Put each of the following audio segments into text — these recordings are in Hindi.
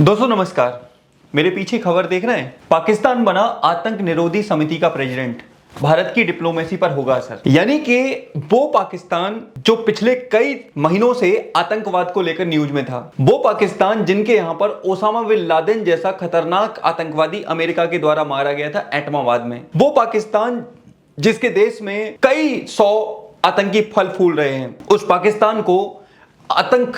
दोस्तों नमस्कार। मेरे पीछे खबर देख रहे हैं, पाकिस्तान बना आतंक निरोधी समिति का प्रेसिडेंट। भारत की डिप्लोमेसी पर होगा असर, यानी कि वो पाकिस्तान जो पिछले कई महीनों से आतंकवाद को लेकर न्यूज में था, वो पाकिस्तान जिनके यहां पर ओसामा बिन लादेन जैसा खतरनाक आतंकवादी अमेरिका के द्वारा मारा गया था एटमाबाद में, वो पाकिस्तान जिसके देश में कई 100 आतंकी फल फूल रहे हैं, उस पाकिस्तान को आतंक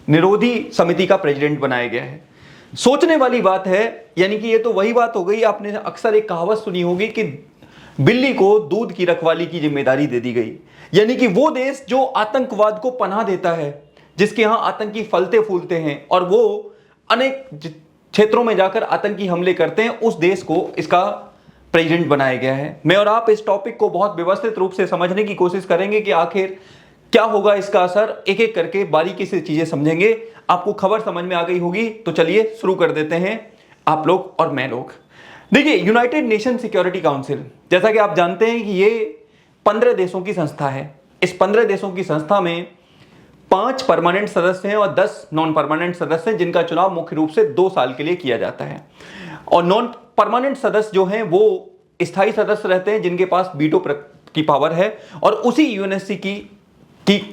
निरोधी समिति का प्रेसिडेंट बनाया गया है। सोचने वाली बात है, यानी कि ये तो वही बात हो गई। आपने अक्सर एक कहावत सुनी होगी कि बिल्ली को दूध की रखवाली की जिम्मेदारी दे दी गई, यानी कि वो देश जो आतंकवाद को पनाह देता है, जिसके यहां आतंकी फलते फूलते हैं और वो अनेक क्षेत्रों में जाकर आतंकी हमले करते हैं, उस देश को इसका प्रेसिडेंट बनाया गया है। मैं और आप इस टॉपिक को बहुत व्यवस्थित रूप से समझने की कोशिश करेंगे कि आखिर क्या होगा इसका असर, एक एक करके बारीकी से चीजें समझेंगे। आपको खबर समझ में आ गई होगी, तो चलिए शुरू कर देते हैं, आप लोग और मैं लोग। देखिए, यूनाइटेड नेशन सिक्योरिटी काउंसिल, जैसा कि आप जानते हैं कि ये 15 देशों की संस्था है। इस 15 देशों की संस्था में 5 परमानेंट सदस्य हैं और 10 नॉन परमानेंट सदस्य हैं, जिनका चुनाव मुख्य रूप से 2 साल के लिए किया जाता है। और नॉन परमानेंट सदस्य जो हैं वो स्थायी सदस्य रहते हैं, जिनके पास वीटो की पावर है। और उसी यूएनएससी की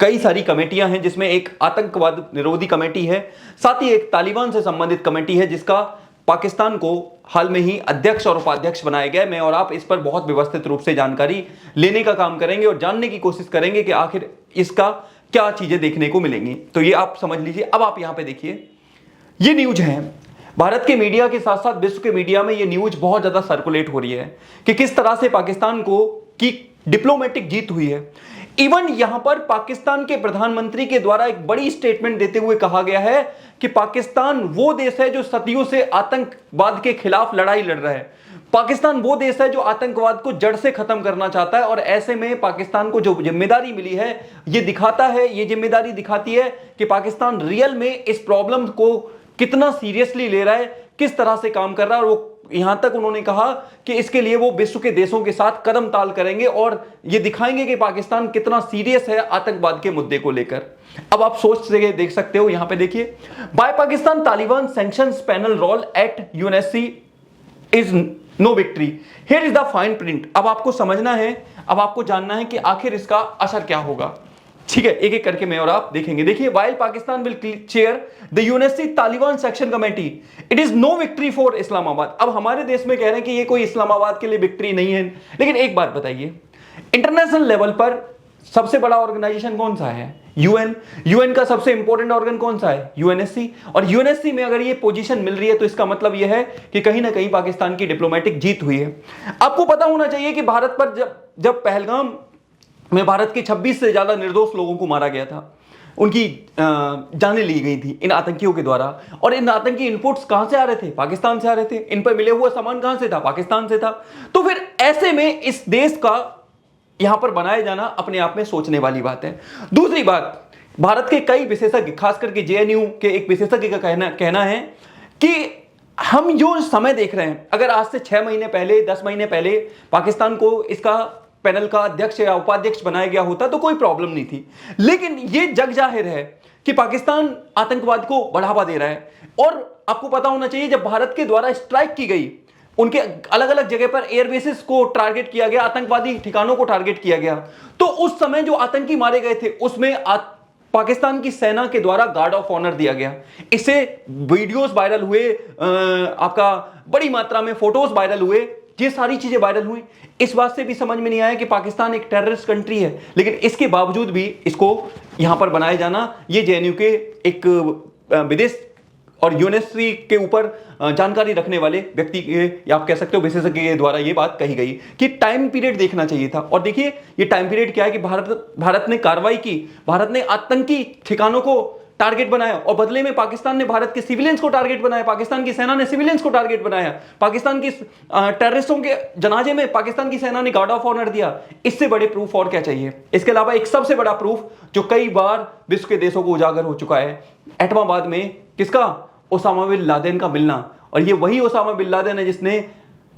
कई सारी कमेटियां हैं, जिसमें एक आतंकवाद निरोधी कमेटी है, साथ ही एक तालिबान से संबंधित कमेटी है, जिसका पाकिस्तान को हाल में ही अध्यक्ष और उपाध्यक्ष बनाया गया है। मैं और आप इस पर बहुत व्यवस्थित रूप से जानकारी लेने का काम करेंगे और जानने की कोशिश करेंगे कि आखिर इसका क्या चीजें देखने को मिलेंगी। तो ये आप समझ लीजिए। अब आप यहां पे देखिए, ये न्यूज है, भारत के मीडिया के साथ साथ विश्व के मीडिया में ये न्यूज बहुत ज्यादा सर्कुलेट हो रही है कि किस तरह से पाकिस्तान को की डिप्लोमेटिक जीत हुई है। इवन यहां पर पाकिस्तान के प्रधानमंत्री के द्वारा एक बड़ी स्टेटमेंट देते हुए कहा गया है कि पाकिस्तान वो देश है जो सदियों से आतंकवाद के खिलाफ लड़ाई लड़ रहा है। पाकिस्तान वो देश है जो आतंकवाद को जड़ से खत्म करना चाहता है। और ऐसे में पाकिस्तान को जो जिम्मेदारी मिली है, ये जिम्मेदारी दिखाती है कि पाकिस्तान रियल में इस प्रॉब्लम को कितना सीरियसली ले रहा है, किस तरह से काम कर रहा है। और वो यहां तक उन्होंने कहा कि इसके लिए वो विश्व के देशों के साथ कदम ताल करेंगे और ये दिखाएंगे कि पाकिस्तान कितना सीरियस है आतंकवाद के मुद्दे को लेकर। अब आप सोच से देख सकते हो, यहां पे देखिए, by Pakistan Taliban sanctions panel role at UNSC is no victory, here is the fine print. अब आपको समझना है, अब आपको जानना है कि आखिर इसका असर क्या होगा। ठीक है, एक एक करके मैं और आप देखेंगे। देखिए, while Pakistan will chair the UNSC Taliban section committee, it is no victory for Islamabad. अब हमारे देश में कह रहे हैं कि ये कोई इस्लामाबाद के लिए विक्ट्री नहीं है, लेकिन एक बात बताइए, इंटरनेशनल लेवल पर सबसे बड़ा ऑर्गेनाइजेशन कौन सा है? यूएन। यूएन का सबसे इंपॉर्टेंट ऑर्गन कौन सा है? यूएनएससी। और यूएनएससी में अगर ये पोजीशन मिल रही है, तो इसका मतलब यह है कि कहीं ना कहीं पाकिस्तान की डिप्लोमेटिक जीत हुई है। आपको पता होना चाहिए कि भारत पर जब पहलगाम में भारत के 26 से ज्यादा निर्दोष लोगों को मारा गया था, उनकी जानें ली गई थी इन आतंकियों के द्वारा। और इन आतंकी इनपुट्स कहां से आ रहे थे? पाकिस्तान से आ रहे थे। इन पर मिले हुआ सामान कहां से था? पाकिस्तान से था। तो फिर ऐसे में इस देश का यहां पर बनाया जाना अपने आप में सोचने वाली बात है। दूसरी बात, भारत के कई विशेषज्ञ, खास करके जेएनयू के एक विशेषज्ञ का कहना है कि हम जो समय देख रहे हैं, अगर आज से 6 महीने पहले, 10 महीने पहले पाकिस्तान को इसका पैनल का अध्यक्ष या उपाध्यक्ष बनाया गया होता तो कोई प्रॉब्लम नहीं थी। लेकिन यह जग जाहिर है कि पाकिस्तान आतंकवाद को बढ़ावा दे रहा है। और आपको पता होना चाहिए, जब भारत के द्वारा स्ट्राइक की गई, उनके अलग अलग जगह पर एयरबेसेस को टारगेट किया गया, आतंकवादी ठिकानों को टारगेट किया गया, तो उस समय जो आतंकी मारे गए थे उसमें पाकिस्तान की सेना के द्वारा गार्ड ऑफ ऑनर दिया गया। इससे वीडियोस वायरल हुए, आपका बड़ी मात्रा में फोटोज वायरल हुए, ये सारी चीजें वायरल हुई। इस बात से भी समझ में नहीं आया कि पाकिस्तान एक टेररिस्ट कंट्री है, लेकिन इसके बावजूद भी इसको यहां पर बनाया जाना, ये जेएनयू के एक विदेश और यूएनएससी के ऊपर जानकारी रखने वाले व्यक्ति के, या आप कह सकते हो विशेषज्ञ के द्वारा ये बात कही गई कि टाइम पीरियड देखना चाहिए था। और देखिए, ये टाइम पीरियड क्या है कि भारत ने कार्रवाई की, भारत ने आतंकी ठिकानों को टारगेट बनाया और बदले में पाकिस्तान ने भारत के सिविलियंस को टारगेट बनाया, पाकिस्तान की सेना ने सिविलियंस को टारगेट बनाया, पाकिस्तान की टेररिस्टों के जनाजे में पाकिस्तान की सेना ने गार्ड ऑफ ऑनर दिया। इससे बड़े प्रूफ और क्या चाहिए? इसके अलावा एक सबसे बड़ा प्रूफ जो कई बार विश्व के देशों को उजागर हो चुका है, एटमाबाद में किसका? ओसामा बिन लादेन का मिलना। और ये वही ओसामा बिन लादेन है जिसने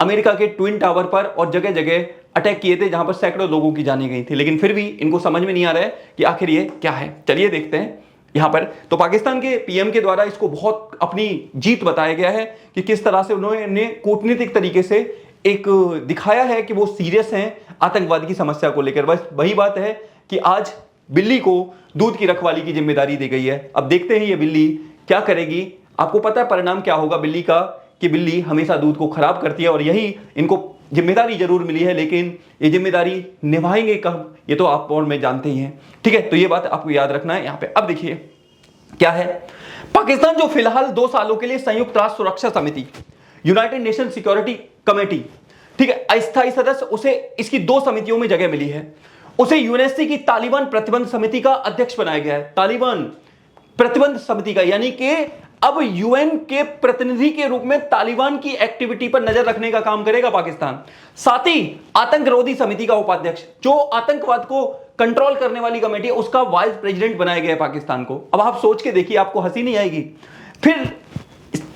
अमेरिका के ट्विन टावर पर और जगह जगह अटैक किए थे, जहां पर सैकड़ों लोगों की जाने गई थी। लेकिन फिर भी इनको समझ में नहीं आ रहा है कि आखिर ये क्या है। चलिए देखते हैं। यहां पर तो पाकिस्तान के पीएम के द्वारा इसको बहुत अपनी जीत बताया गया है कि किस तरह से उन्होंने कूटनीतिक तरीके से एक दिखाया है कि वो सीरियस हैं आतंकवाद की समस्या को लेकर। बस वही बात है कि आज बिल्ली को दूध की रखवाली की जिम्मेदारी दी गई है। अब देखते हैं ये बिल्ली क्या करेगी। आपको पता है परिणाम क्या होगा बिल्ली का, कि बिल्ली हमेशा दूध को खराब करती है और यही इनको जिम्मेदारी जरूर मिली है, लेकिन ये जिम्मेदारी निभाएंगे कब ये तो आप और मैं जानते ही हैं। ठीक है, तो ये बात आपको याद रखना है यहां पे। अब देखिए क्या है, पाकिस्तान जो फिलहाल 2 सालों के लिए संयुक्त राष्ट्र सुरक्षा समिति यूनाइटेड नेशन सिक्योरिटी कमेटी, ठीक है, अस्थायी सदस्य, उसे इसकी 2 समितियों में जगह मिली है। उसे यूएनएससी की तालिबान प्रतिबंध समिति का अध्यक्ष बनाया गया है। तालिबान प्रतिबंध समिति का, यानी कि अब यूएन के प्रतिनिधि के रूप में तालिबान की एक्टिविटी पर नजर रखने का काम करेगा पाकिस्तान। साथ ही आतंक विरोधी समिति का उपाध्यक्ष, जो आतंकवाद को कंट्रोल करने वाली कमेटी है, उसका वाइस प्रेसिडेंट बनाया गया है पाकिस्तान को। अब आप सोच के देखिए, आपको हंसी नहीं आएगी। फिर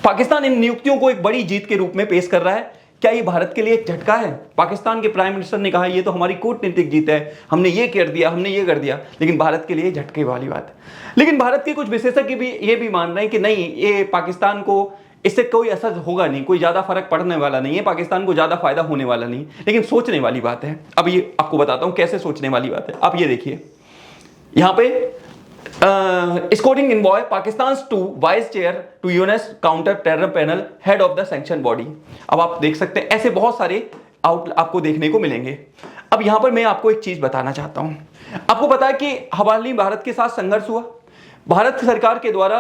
पाकिस्तान इन नियुक्तियों को एक बड़ी जीत के रूप में पेश कर रहा है। क्या ये भारत के लिए एक झटका है? पाकिस्तान के प्राइम मिनिस्टर ने कहा ये तो हमारी कूटनीतिक जीत है, हमने ये कर दिया, हमने ये कर दिया, लेकिन भारत के लिए झटके वाली बात है। लेकिन भारत के कुछ विशेषज्ञ भी ये भी मान रहे हैं कि नहीं, ये पाकिस्तान को इससे कोई असर होगा नहीं, कोई ज्यादा फर्क पड़ने वाला नहीं है, पाकिस्तान को ज्यादा फायदा होने वाला नहीं। लेकिन सोचने वाली बात है। अब ये आपको बताता हूं कैसे सोचने वाली बात है। आप ये देखिए यहां पे scoring envoy Pakistan to vice chair to UNS counter terror panel head of the sanction body. अब आप देख सकते हैं ऐसे बहुत सारे आपको देखने को मिलेंगे। अब यहां पर मैं आपको एक चीज बताना चाहता हूं। आपको पता है कि हाल ही भारत के साथ संघर्ष हुआ। भारत सरकार के द्वारा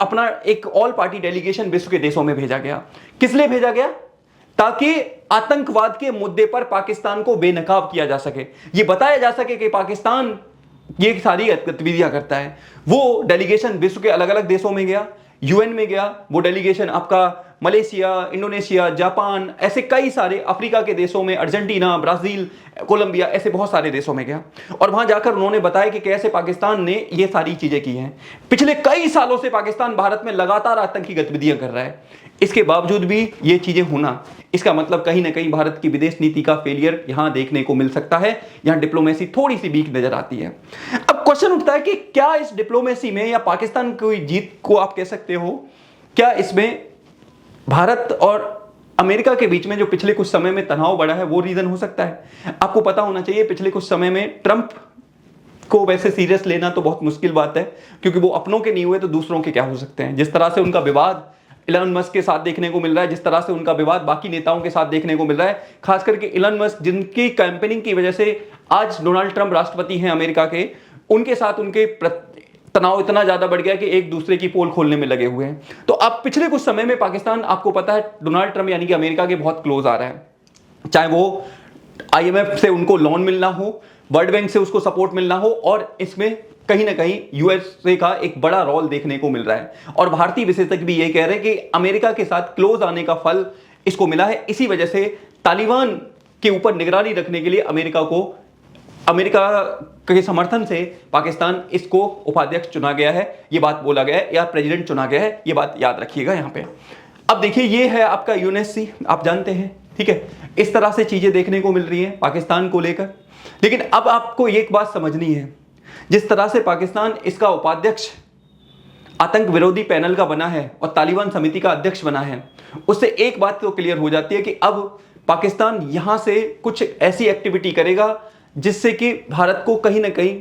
अपना एक ऑल पार्टी डेलीगेशन विश्व के देशों में भेजा गया। किस लिए भेजा गया? ताकि आतंकवाद के मुद्दे पर पाकिस्तान को बेनकाब किया जा सके, ये बताया जा सके कि पाकिस्तान ये सारी गतिविधियां करता है। वो डेलीगेशन विश्व के अलग अलग देशों में गया, यूएन में गया, वो डेलीगेशन आपका मलेशिया, इंडोनेशिया, जापान, ऐसे कई सारे अफ्रीका के देशों में, अर्जेंटीना, ब्राजील, कोलंबिया, ऐसे बहुत सारे देशों में गया। और वहां जाकर उन्होंने बताया कि कैसे पाकिस्तान ने ये सारी चीजें की हैं। पिछले कई सालों से पाकिस्तान भारत में लगातार आतंकी गतिविधियां कर रहा है। इसके बावजूद भी ये चीजें होना, इसका मतलब कहीं ना कहीं भारत की विदेश नीति का फेलियर यहां देखने को मिल सकता है। यहां डिप्लोमेसी थोड़ी सी वीक नजर आती है। अब क्वेश्चन उठता है कि क्या इस डिप्लोमेसी में, या पाकिस्तान की जीत को आप कह सकते हो, क्या इसमें भारत और अमेरिका के बीच में जो पिछले कुछ समय में तनाव बढ़ा है वो रीजन हो सकता है? आपको पता होना चाहिए पिछले कुछ समय में ट्रंप को वैसे सीरियस लेना तो बहुत मुश्किल बात है, क्योंकि वो अपनों के नहीं हुए तो दूसरों के क्या हो सकते हैं। जिस तरह से उनका विवाद इलन मस्क के साथ देखने को मिल रहा है, जिस तरह से उनका विवाद बाकी नेताओं के साथ देखने को मिल रहा है, खास करके इलन मस्क जिनकी कैंपेनिंग की वजह से आज डोनाल्ड ट्रंप राष्ट्रपति हैं अमेरिका के, उनके साथ उनके तनाव इतना ज्यादा बढ़ गया कि एक दूसरे की पोल खोलने में लगे हुए हैं। तो अब पिछले कुछ समय में पाकिस्तान, आपको पता है, डोनाल्ड ट्रंप यानी कि अमेरिका के बहुत क्लोज आ रहा है। चाहे वो आईएमएफ से उनको लोन मिलना हो, वर्ल्ड बैंक से उसको सपोर्ट मिलना हो, और इसमें कहीं ना कहीं यूएसए का एक बड़ा रोल देखने को मिल रहा है। और भारतीय विशेषज्ञ भी ये कह रहे हैं कि अमेरिका के साथ क्लोज आने का फल इसको मिला है। इसी वजह से तालिबान के ऊपर निगरानी रखने के लिए अमेरिका के समर्थन से पाकिस्तान इसको उपाध्यक्ष चुना गया है, ये बात बोला गया है, या प्रेसिडेंट चुना गया है, ये बात याद रखिएगा यहां पे। अब देखिए ये है आपका यूएनएससी, आप जानते हैं, ठीक है। इस तरह से चीजें देखने को मिल रही हैं पाकिस्तान को लेकर। लेकिन अब आपको एक बात समझनी है, जिस तरह से पाकिस्तान इसका उपाध्यक्ष आतंक विरोधी पैनल का बना है और तालिबान समिति का अध्यक्ष बना है, उससे एक बात तो क्लियर हो जाती है कि अब पाकिस्तान यहां से कुछ ऐसी एक्टिविटी करेगा जिससे कि भारत को कहीं ना कहीं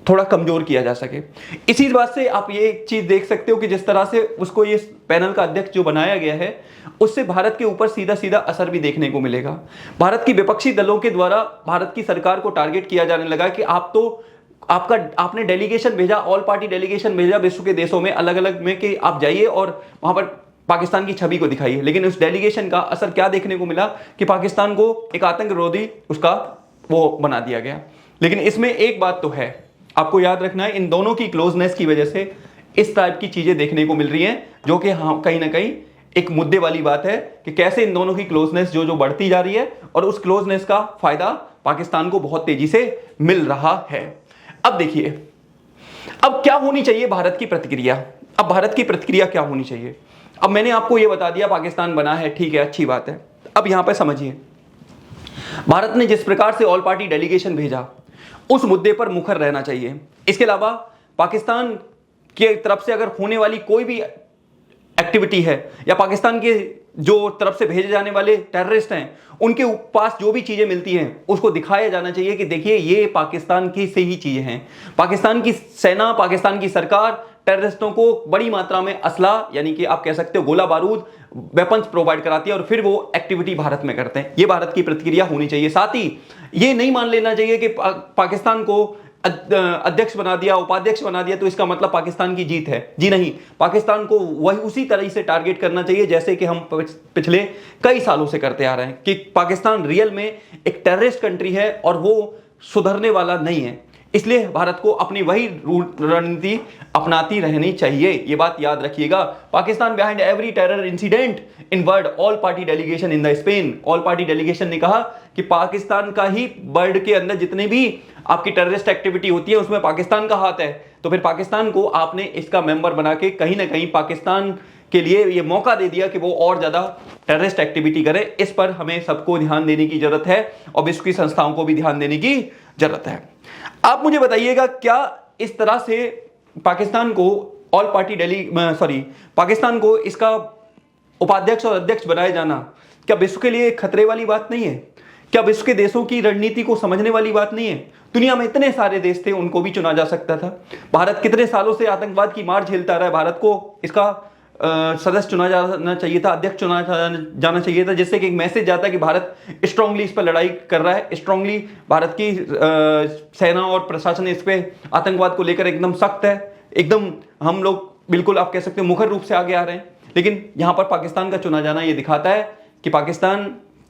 थोड़ा कमजोर किया जा सके। इसी बात से आप ये एक चीज देख सकते हो कि जिस तरह से उसको ये पैनल का अध्यक्ष जो बनाया गया है, उससे भारत के ऊपर सीधा सीधा असर भी देखने को मिलेगा। भारत की विपक्षी दलों के द्वारा भारत की सरकार को टारगेट किया जाने लगा कि आपने डेलीगेशन भेजा, ऑल पार्टी डेलीगेशन भेजा विश्व के देशों में अलग अलग में, कि आप जाइए और वहां पर पाकिस्तान की छवि को दिखाइए। लेकिन उस डेलीगेशन का असर क्या देखने को मिला कि पाकिस्तान को एक आतंक विरोधी उसका वो बना दिया गया। लेकिन इसमें एक बात तो है, आपको याद रखना है, इन दोनों की क्लोजनेस की वजह से इस टाइप की चीजें देखने को मिल रही हैं, जो कि हाँ कहीं ना कहीं एक मुद्दे वाली बात है कि कैसे इन दोनों की क्लोजनेस जो बढ़ती जा रही है, और उस क्लोजनेस का फायदा पाकिस्तान को बहुत तेजी से मिल रहा है। अब देखिए, अब क्या होनी चाहिए भारत की प्रतिक्रिया। अब भारत की प्रतिक्रिया क्या होनी चाहिए? अब मैंने आपको यह बता दिया पाकिस्तान बना है, ठीक है, अच्छी बात है। अब यहां पर समझिए, भारत ने जिस प्रकार से ऑल पार्टी डेलीगेशन भेजा, उस मुद्दे पर मुखर रहना चाहिए। इसके अलावा पाकिस्तान की तरफ से अगर होने वाली कोई भी एक्टिविटी है या पाकिस्तान के जो तरफ से भेजे जाने वाले टेररिस्ट हैं उनके पास जो भी चीजें मिलती हैं उसको दिखाया जाना चाहिए कि देखिए ये पाकिस्तान की से ही चीजें हैं। पाकिस्तान की सेना, पाकिस्तान की सरकार टेररिस्टों को बड़ी मात्रा में असला यानी कि आप कह सकते हो गोला बारूद, वेपन्स प्रोवाइड कराती है और फिर वो एक्टिविटी भारत में करते हैं। ये भारत की प्रतिक्रिया होनी चाहिए। साथ ही ये नहीं मान लेना चाहिए कि पाकिस्तान को अध्यक्ष बना दिया, उपाध्यक्ष बना दिया तो इसका मतलब पाकिस्तान की जीत है। जी नहीं, पाकिस्तान को वही उसी तरह से टारगेट करना चाहिए जैसे कि हम पिछले कई सालों से करते आ रहे हैं कि पाकिस्तान रियल में एक टेररिस्ट कंट्री है और वो सुधरने वाला नहीं है। इसलिए भारत को अपनी वही रणनीति अपनाती रहनी चाहिए। ये बात याद रखिएगा। Pakistan behind every terror incident in world all party delegation in the Spain. All party delegation ने कहा कि पाकिस्तान का ही वर्ल्ड के अंदर जितने भी आपकी टेररिस्ट एक्टिविटी होती है उसमें पाकिस्तान का हाथ है। तो फिर पाकिस्तान को आपने इसका मेंबर बना के कहीं ना कहीं पाकिस्तान के लिए ये मौका दे दिया कि वो और ज्यादा टेररिस्ट एक्टिविटी करे। इस पर हमें सबको ध्यान देने की जरूरत है और विश्व की संस्थाओं को भी ध्यान देने की जरूरत है। आप मुझे बताइएगा, क्या इस तरह से पाकिस्तान को ऑल पार्टी पाकिस्तान को इसका उपाध्यक्ष और अध्यक्ष बनाए जाना क्या विश्व के लिए खतरे वाली बात नहीं है? क्या विश्व के देशों की रणनीति को समझने वाली बात नहीं है? दुनिया में इतने सारे देश थे, उनको भी चुना जा सकता था। भारत कितने सालों से आतंकवाद की मार झेलता रहा है। भारत को इसका सदस्य चुना जाना चाहिए था, अध्यक्ष चुना जाना चाहिए था, जिससे कि एक मैसेज जाता है कि भारत स्ट्रांगली इस पर लड़ाई कर रहा है। स्ट्रांगली भारत की सेना और प्रशासन इस पे आतंकवाद को लेकर एकदम सख्त है। एकदम हम लोग बिल्कुल आप कह सकते हो मुखर रूप से आगे आ रहे हैं। लेकिन यहां पर पाकिस्तान का चुना जाना ये दिखाता है कि पाकिस्तान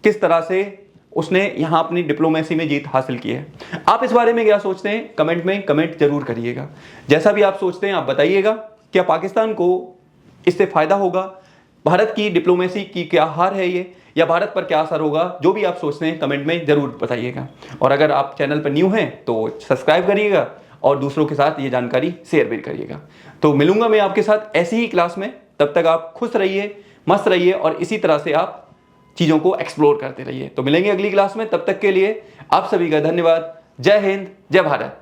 किस तरह से उसने यहां अपनी डिप्लोमेसी में जीत हासिल की है। आप इस बारे में क्या सोचते हैं? कमेंट में कमेंट जरूर करिएगा। जैसा भी आप सोचते हैं आप बताइएगा। क्या पाकिस्तान को इससे फायदा होगा? भारत की डिप्लोमेसी की क्या हार है ये, या भारत पर क्या असर होगा? जो भी आप सोचते हैं कमेंट में जरूर बताइएगा। और अगर आप चैनल पर न्यू हैं तो सब्सक्राइब करिएगा और दूसरों के साथ ये जानकारी शेयर भी करिएगा। तो मिलूंगा मैं आपके साथ ऐसी ही क्लास में। तब तक आप खुश रहिए, मस्त रहिए और इसी तरह से आप चीजों को एक्सप्लोर करते रहिए। तो मिलेंगे अगली क्लास में। तब तक के लिए आप सभी का धन्यवाद। जय हिंद, जय भारत।